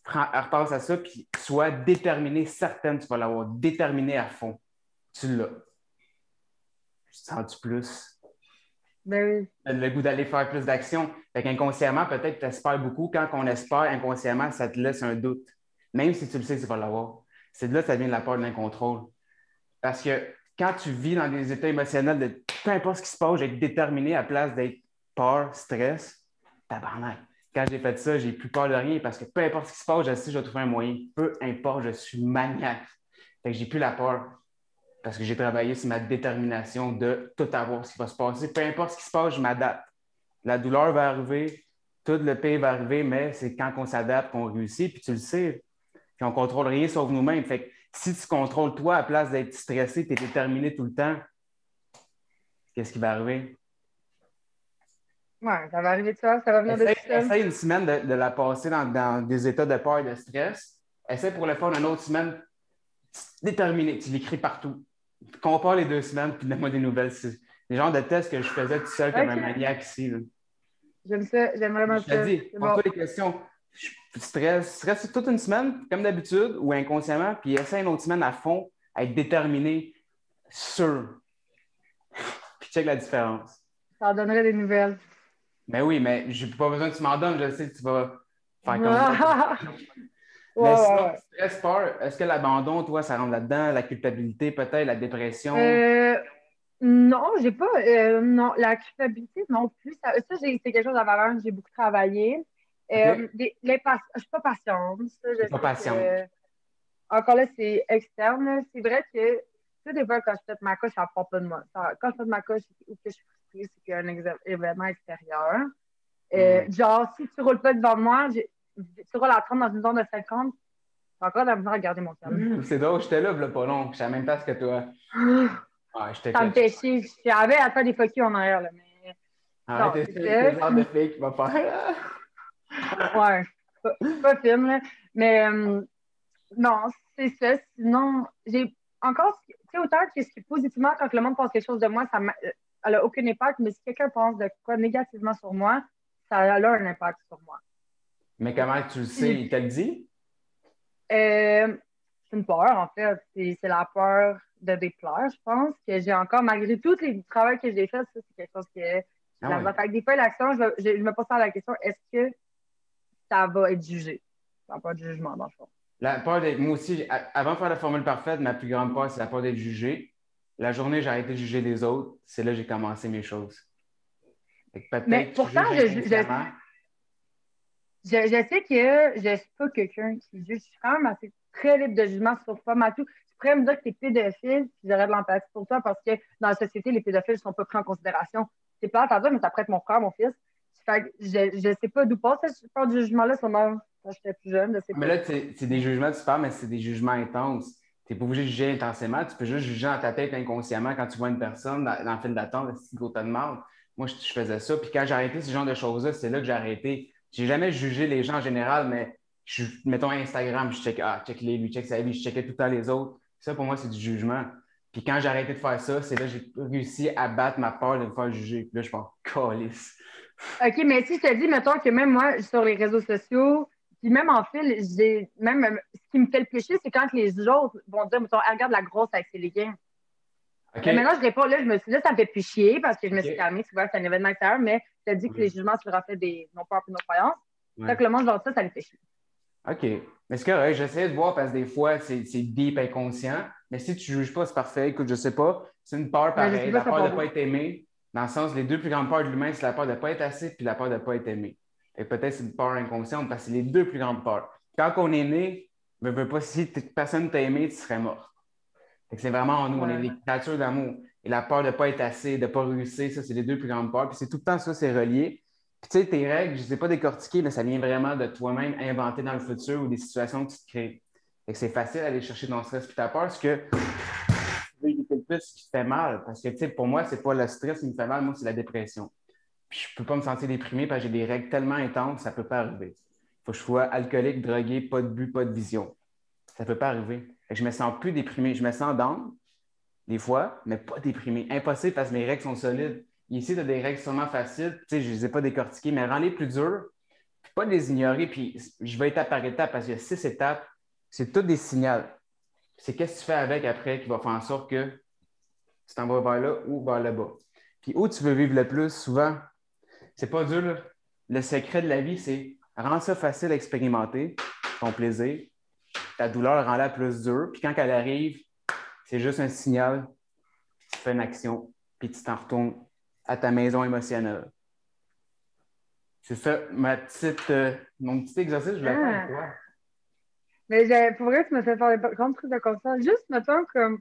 A: Repense à ça, puis sois déterminé, certaine que tu vas l'avoir. Déterminé à fond. Tu l'as. Tu te sens-tu plus?
B: Ben oui.
A: Le goût d'aller faire plus d'actions. Fait qu'inconsciemment, peut-être que tu espères beaucoup. Quand on espère, inconsciemment, ça te laisse un doute. Même si tu le sais que tu vas l'avoir. C'est de là que ça vient de la peur de l'incontrôle. Parce que quand tu vis dans des états émotionnels de peu importe ce qui se passe, j'ai être déterminé à place d'être peur, stress, tabarnak. Quand j'ai fait ça, j'ai plus peur de rien parce que peu importe ce qui se passe, je sais que je vais trouver un moyen. Peu importe, je suis maniaque. Fait que j'ai plus la peur parce que j'ai travaillé sur ma détermination de tout avoir ce qui va se passer. Peu importe ce qui se passe, je m'adapte. La douleur va arriver, tout le pire va arriver, mais c'est quand on s'adapte qu'on réussit, puis tu le sais. Puis on ne contrôle rien sauf nous-mêmes. Fait que si tu contrôles toi à place d'être stressé, tu es déterminé tout le temps, qu'est-ce qui va arriver?
B: Ouais, ça va arriver de ça va venir de tout ça.
A: Essaye une semaine de la passer dans des états de peur et de stress. Essaye pour le faire une autre semaine déterminé. Tu l'écris partout. Compare les 2 semaines, puis donne-moi des nouvelles. C'est les genres de tests que je faisais tout seul comme un
B: OK.
A: maniaque ici. Là.
B: J'aime ça. J'aime vraiment
A: Je te
B: ça.
A: dis,
B: C'est bon.
A: pose-toi des questions. Stress toute une semaine, comme d'habitude, ou inconsciemment, puis essaie une autre semaine à fond, à être déterminé, sûr. Puis check la différence.
B: Ça en donnerait des nouvelles.
A: Mais oui, mais j'ai pas besoin que tu m'en donnes, je sais que tu vas faire comme moi.
B: Ouais,
A: Mais
B: ouais,
A: sinon,
B: ouais.
A: stress, peur, est-ce que l'abandon, toi, ça rentre là-dedans? La culpabilité, peut-être, la dépression?
B: Euh, non, j'ai pas. Non, la culpabilité non plus. C'est quelque chose à valeur que j'ai beaucoup travaillé.
A: OK?
B: Je suis pas patiente. Ça, je
A: T'es pas
B: sais
A: patiente.
B: que. Encore là, c'est externe. Là. C'est vrai que tout des fois, quand je fais ma coche, ça prend pas de moi. Quand je fais ma coche ou que je suis frustrée, c'est qu'il y a un événement extérieur.
A: Hmm.
B: Genre, si tu roules pas devant moi, tu roules à 30 dans une zone de 50, j'ai encore de la misère à garder mon calme.
A: C'est drôle, j'étais là, v'là pas long. Je savais même pas ce que toi. Ouais, j'étais
B: Ça me
A: catché.
B: fait chier. J'avais à faire des fuck you en arrière, là, mais
A: Arrête,
B: non,
A: t'es
B: c'est
A: t'es le
B: ça.
A: genre de fille qui va faire.
B: Ouais, pas film, là. Mais non, c'est ça. Sinon, j'ai encore, tu sais, autant que ce qui est positivement, quand le monde pense quelque chose de moi, elle a aucun impact, mais si quelqu'un pense de quoi négativement sur moi, ça a un impact sur moi.
A: Mais comment tu le sais? Il te le dit?
B: C'est une peur, en fait. C'est la peur de déplaire, je pense, que j'ai encore, malgré tout les travail que j'ai fait, ça, c'est quelque chose que
A: Ah
B: la
A: ouais.
B: fait que des fois, l'action, je me pose la question, est-ce que ça va être jugé? Ça n'a pas de jugement, dans le fond.
A: La peur d'être. Moi aussi, avant de faire la formule parfaite, ma plus grande peur, c'est la peur d'être jugé. La journée où j'ai arrêté de juger les autres, c'est là que j'ai commencé mes choses. Fait que
B: Mais
A: peut-être que tu
B: pourtant,
A: juges inconsciemment.
B: je sais que je suis pas quelqu'un qui juge. Je suis quand même assez très libre de jugement sur pas mal tout. Tu pourrais me dire que t'es pédophile, puis j'aurais de l'empathie pour toi parce que dans la société, les pédophiles sont pas pris en considération. C'est pas à dire, mais ça pourrait être mon frère, mon fils. Fait que je sais pas d'où passe ce genre de jugement-là, sûrement quand j'étais plus jeune, je sais
A: Mais
B: pas.
A: là, c'est des jugements, tu parles, mais c'est des jugements intenses. Tu n'es pas obligé de juger intensément, tu peux juste juger dans ta tête inconsciemment quand tu vois une personne dans le fil d'attente, c'est gros tas de mal. Moi, je faisais ça. Puis quand j'ai arrêté ce genre de choses-là, c'est là que j'ai arrêté. J'ai jamais jugé les gens en général, mais mettons Instagram, je check, check les lui, check sa vie, je checkais tout le temps les autres. Ça, pour moi, c'est du jugement. Puis quand j'ai arrêté de faire ça, c'est là que j'ai réussi à battre ma peur de me faire juger. Puis là, je pense, calisse.
B: OK, mais si je te dis, mettons que même moi, sur les réseaux sociaux, puis même en fil, j'ai même ce qui me fait le plus chier, c'est quand les autres vont dire, mettons, ah, regarde la grosse avec ses leggings.
A: OK?
B: Mais maintenant, je réponds, là, là, ça me fait plus chier parce que je me suis
A: OK.
B: calmée, tu vois, c'est un événement extérieur, mais je te dis que les
A: Ouais.
B: jugements sur le reflet des nos peurs et nos croyances. Fait
A: Ouais.
B: que le monde, genre ça me fait chier.
A: OK. Mais c'est correct, j'essaie de voir parce que des fois, c'est deep inconscient. Mais si tu ne juges pas, c'est parfait. Écoute, je sais pas. C'est une peur
B: Mais je sais
A: pareille.
B: pas
A: La
B: ça
A: peur de
B: part
A: ne
B: d'où.
A: pas être aimé. Dans le sens, les deux plus grandes peurs de l'humain, c'est la peur de ne pas être assez puis la peur de ne pas être aimé. Et peut-être c'est une peur inconsciente parce que c'est les deux plus grandes peurs. Quand on est né, ne veut pas si personne t'a aimé, tu serais mort. Fait que c'est vraiment en nous, on est
B: Ouais.
A: des créatures d'amour. Et la peur de ne pas être assez, de ne pas réussir, ça, c'est les deux plus grandes peurs. Puis c'est tout le temps ça, c'est relié. Puis tu sais, tes règles, je ne les ai pas décortiquées, mais ça vient vraiment de toi-même inventer dans le futur ou des situations que tu te crées. Fait que c'est facile d'aller chercher ton stress puis ta peur, parce que tu veux éviter le plus ce qui te fait mal. Parce que tu sais, pour moi, c'est pas le stress qui me fait mal, moi, c'est la dépression. Puis je peux pas me sentir déprimé parce que j'ai des règles tellement intenses, ça peut pas arriver. Faut que je sois alcoolique, drogué, pas de but, pas de vision. Ça peut pas arriver. Fait que je me sens plus déprimé. Je me sens down, des fois, mais pas déprimé. Impossible parce que mes règles sont solides. Ici, tu as des règles sûrement faciles. Tu sais, je ne les ai pas décortiquées, mais rends-les plus dures, puis pas de les ignorer. Puis je vais étape par étape parce qu'il y a 6 étapes. C'est toutes des signaux. C'est qu'est-ce que tu fais avec après qui va faire en sorte que tu t'en vas vers là ou vers le bas. Puis où tu veux vivre le plus, souvent, c'est pas dur, là. Le secret de la vie, c'est rendre ça facile à expérimenter, ton plaisir. Ta douleur rend-la plus dure. Puis quand elle arrive, c'est juste un signal, tu fais une action, puis tu t'en retournes à ta maison émotionnelle. C'est ça, mon petit exercice, je voulais faire avec
B: Ah.
A: toi.
B: Mais pour vrai, tu me fais faire des grandes trucs de comme ça. Juste, mettons, comme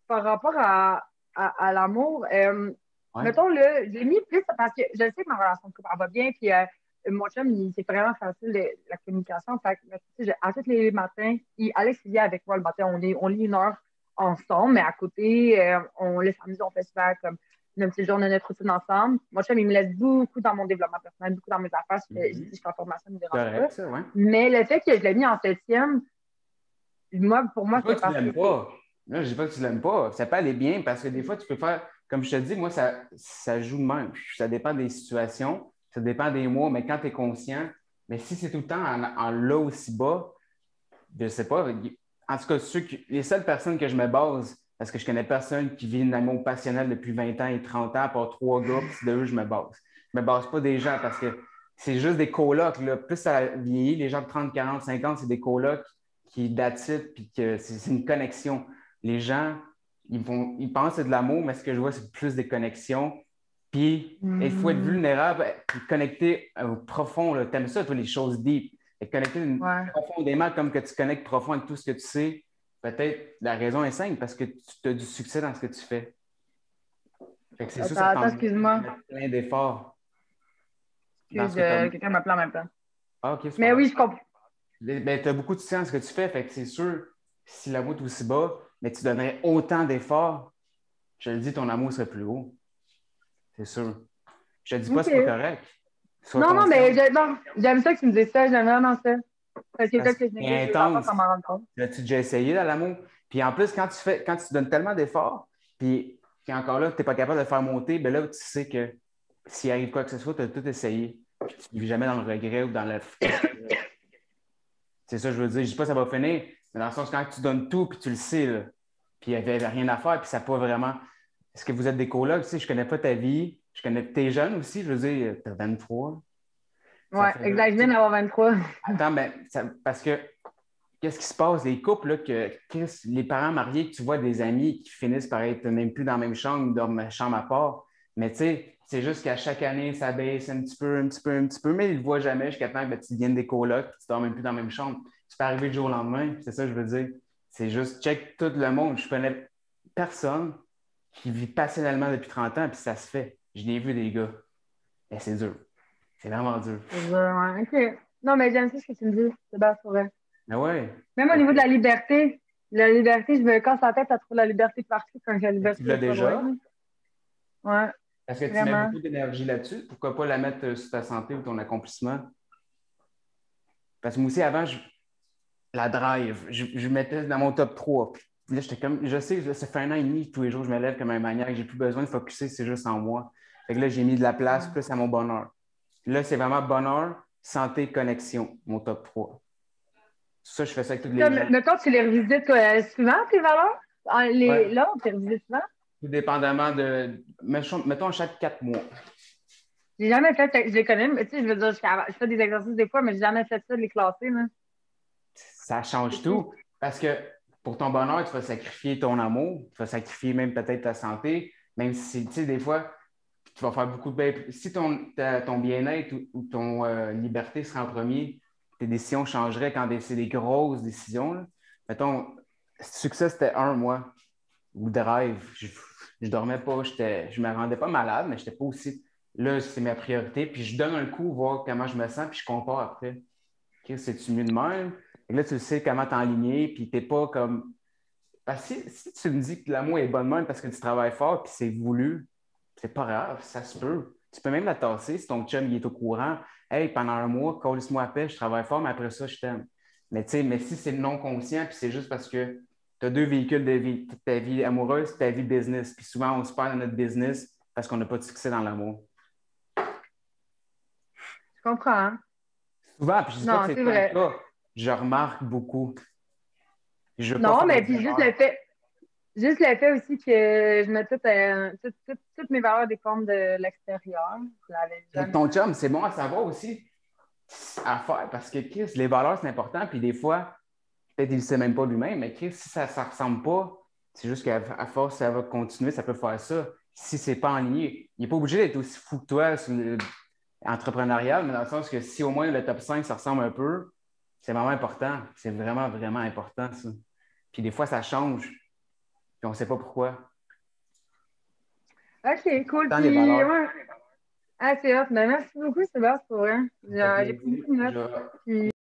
B: par rapport à l'amour,
A: Ouais.
B: mettons, là, j'ai mis plus parce que je sais que ma relation de couple elle va bien, puis mon chum, c'est vraiment facile la communication. Fait que, tu sais, à tous les matins, Alex, il vient avec moi le matin, on lit 1 heure ensemble, mais à côté, on laisse amuser, on fait souvent comme un petit jour de notre routine ensemble. Mon chum, il me laisse beaucoup dans mon développement personnel, beaucoup dans mes affaires. Je suis en formation, ça ne me dérange pas.
A: Correct, ça, ouais.
B: Mais le fait que je l'ai mis en 7e, pour
A: Je
B: moi,
A: dis pas
B: c'est
A: que tu
B: parce que
A: l'aimes pas. Là, je dis pas que tu l'aimes pas. Ça peut aller bien parce que des fois, tu peux faire, comme je te dis, moi, ça joue de même. Ça dépend des situations, ça dépend des mois, mais quand tu es conscient, mais si c'est tout le temps en là aussi bas, je sais pas. En tout cas, les seules personnes que je me base, parce que je connais personne qui vit un amour passionnel depuis 20 ans et 30 ans, à part 3 gars, puis c'est de eux je me base. Je me base pas des gens parce que c'est juste des colocs. Là. Plus ça vieillit, les gens de 30, 40, 50, c'est des colocs qui datent, puis que c'est une connexion. Les gens, ils pensent que c'est de l'amour, mais ce que je vois, c'est plus des connexions. Puis, il faut être
B: hmm,
A: vulnérable, puis connecté au profond. Tu aimes ça, toi, les choses deep. Être connecté
B: ouais.
A: profondément comme que tu connectes profond avec tout ce que tu sais. Peut-être la raison est simple, parce que tu as du succès dans ce que tu fais. Fait que c'est sûr, ça
B: Attends,
A: t'en
B: excuse-moi.
A: mettre plein d'efforts dans
B: Excuse,
A: ce que tu as.
B: quelqu'un m'appelle en même temps.
A: Ah, OK, c'est pas
B: Mais
A: grave.
B: oui, je comprends.
A: Ben, tu as beaucoup de sens dans ce que tu fais. Fait que c'est sûr, si l'amour est aussi bas, mais tu donnerais autant d'efforts, je le dis, ton amour serait plus haut. C'est sûr. Je te dis pas que c'est pas
B: OK.
A: correct. Sois
B: Non, non, mais
A: consciente.
B: non, j'aime ça que tu me dises ça. J'aime vraiment ça. Parce que
A: Parce
B: peut-être
A: que
B: que je
A: c'est
B: néglige les enfants
A: intense.
B: sans m'en rendre compte.
A: As-tu déjà essayé dans l'amour? Puis en plus, quand tu donnes tellement d'efforts, puis encore là, tu n'es pas capable de le faire monter, ben là, tu sais que s'il arrive quoi que ce soit, tu as tout essayé. Puis tu ne vis jamais dans le regret ou dans le. C'est ça, que je veux dire. Je dis pas que ça va finir, mais dans le sens quand tu donnes tout, puis tu le sais, là, puis il n'y avait rien à faire, puis ça n'a pas vraiment. Est-ce que vous êtes des colocs? Tu sais, je ne connais pas ta vie. Je connais tes jeunes aussi. Je veux dire, tu as 23. Ça
B: Ouais,
A: fait.
B: exact. Je viens d'avoir 23.
A: Attends, mais parce que qu'est-ce qui se passe? Les couples, là, les parents mariés, que tu vois des amis qui finissent par être même plus dans la même chambre, dans ma chambre à part. Mais tu sais, c'est juste qu'à chaque année, ça baisse un petit peu, un petit peu, un petit peu, mais ils ne le voient jamais jusqu'à temps que ben, tu deviennes des colocs, puis tu ne dors même plus dans la même chambre. Tu peux arriver du jour au lendemain, c'est ça que je veux dire. C'est juste check tout le monde. Je connais personne qui vit passionnellement depuis 30 ans, puis ça se fait. Je l'ai vu des gars. Mais c'est dur. C'est vraiment dur.
B: C'est dur, ouais. OK. Non, mais j'aime ça ce que tu me dis. C'est bien, c'est vrai.
A: Mais ouais.
B: Même au niveau de la liberté, je me casse la tête à trouver la liberté partout quand la
A: Tu
B: liberté
A: l'as
B: est pas loin.
A: déjà?
B: Ouais,
A: Est-ce que tu mets
B: vraiment.
A: beaucoup d'énergie là-dessus? Pourquoi pas la mettre sur ta santé ou ton accomplissement? Parce que moi aussi, avant, la drive, je mettais dans mon top 3. Puis là, j'étais comme, je sais, ça fait 1 an et demi, tous les jours, je me lève comme un maniaque, j'ai plus besoin de focusser, c'est juste en moi. Fait que là, j'ai mis de la place plus à mon bonheur. Puis là, c'est vraiment bonheur, santé, connexion, mon top 3. Ça, je fais ça avec tous les jours.
B: Mettons, tu les revisites souvent, tes valeurs?
A: Ouais.
B: Là, on te revisite souvent?
A: Tout dépendamment de. Mettons chaque 4 mois.
B: J'ai jamais fait, je les connais, mais tu sais, je veux dire, je fais des exercices des fois, mais j'ai jamais fait ça, de les classer, là.
A: Ça change tout. Parce que pour ton bonheur, tu vas sacrifier ton amour, tu vas sacrifier même peut-être ta santé, même si, tu sais, des fois, tu vas faire beaucoup de bien. Si ton bien-être ou ton liberté serait en premier, tes décisions changeraient quand c'est des grosses décisions. Là. Mettons, succès, c'était 1 mois. Ou drive. Je dormais pas, je me rendais pas malade, mais je n'étais pas aussi. Là, c'est ma priorité. Puis je donne un coup, voir comment je me sens, puis je compare après. OK, c'est-tu mieux de même? Et là, tu sais comment t'enligner, puis t'es pas comme. Parce que si tu me dis que l'amour est bon de même parce que tu travailles fort, puis c'est voulu, c'est pas grave, ça se peut. Tu peux même la tasser si ton chum il est au courant. Hey, pendant 1 mois, colle-moi à paix, je travaille fort, mais après ça, je t'aime. Mais tu sais, mais si c'est non conscient, puis c'est juste parce que tu as deux véhicules de vie, ta vie amoureuse, ta vie business. Puis souvent, on se perd dans notre business parce qu'on n'a pas de succès dans l'amour.
B: Je comprends, hein?
A: Souvent, puis je dis pas que
B: Non,
A: c'est
B: c'est
A: ton
B: vrai.
A: cas, je remarque beaucoup. Je veux pas
B: Non,
A: faire
B: mais
A: des
B: puis
A: erreurs.
B: juste le fait aussi que je mets toutes mes valeurs dépendent de l'extérieur. Je l'avais
A: Avec
B: jamais.
A: ton chum, c'est bon à savoir aussi à faire parce que Chris, les valeurs, c'est important. Puis des fois, peut-être qu'il ne le sait même pas lui-même, mais Chris, si ça ne ressemble pas, c'est juste qu'à force, ça va continuer, ça peut faire ça. Si c'est pas en ligne, il n'est pas obligé d'être aussi fou que toi sur entrepreneurial, mais dans le sens que si au moins le top 5 ça ressemble un peu, c'est vraiment important. C'est vraiment, vraiment important, ça. Puis des fois, ça change, puis on ne sait pas pourquoi.
B: OK, cool.
A: Tant les
B: Puis,
A: valeurs,
B: ouais. Ah, c'est hot. Ben, merci beaucoup, Sébastien, pour vrai.
A: ça fait
B: J'ai pris
A: plaisir.
B: beaucoup de notes. Puis,